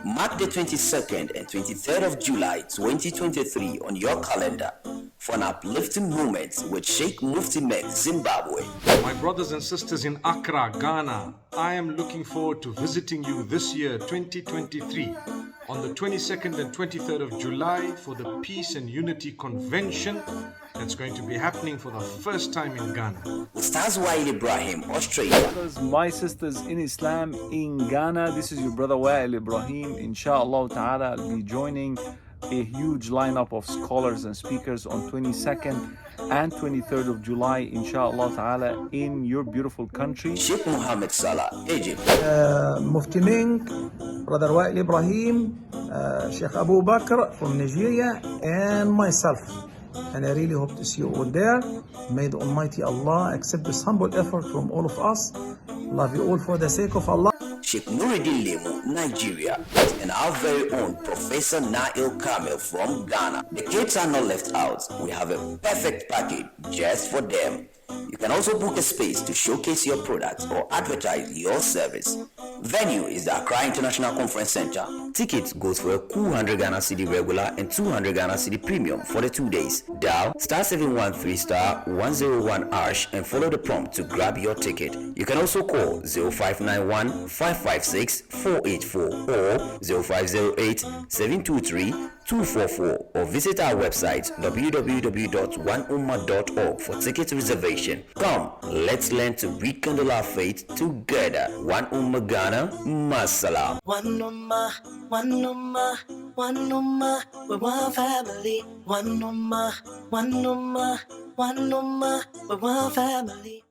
Mark the 22nd and 23rd of July 2023 on your calendar for an uplifting moment with Sheikh Mufti Menk, Zimbabwe. My brothers and sisters in Accra, Ghana, I am looking forward to visiting you this year, 2023, on the 22nd and 23rd of July for the Peace and Unity Convention that's going to be happening for the first time in Ghana. Stars Wael Ibrahim, Australia. My sisters in Islam in Ghana, this is your brother Wael Ibrahim. Inshallah ta'ala, I'll be joining a huge lineup of scholars and speakers on 22nd and 23rd of July, inshallah ta'ala, in your beautiful country. Sheikh Muhammad Salah, Egypt. Mufti Menk, brother Wael Ibrahim, Sheikh Abu Bakr from Nigeria, and myself. And I really hope to see you all there. May the Almighty Allah accept this humble effort from all of us. Love you all for the sake of Allah. Sheikh Nurudeen, Lemu, Nigeria, and our very own Professor Naail Kamil from Ghana. The kids are not left out. We have a perfect package just for them. You can also book a space to showcase your products or advertise your service. Venue is the Accra International Conference Center. Tickets goes for a cool 100 Ghana Cedi regular and 200 Ghana Cedi premium for the 2 days. Dial *713*101# and follow the prompt to grab your ticket. You can also call 0591 556 484 or 0508 723 244 or visit our website www.1ummah.org for ticket reservation. Come, let's learn to rekindle our faith together. 1ummah Ghana, Masalah. 1ummah, 1ummah, 1ummah, we're one family. 1ummah, 1ummah, 1ummah, we're one family.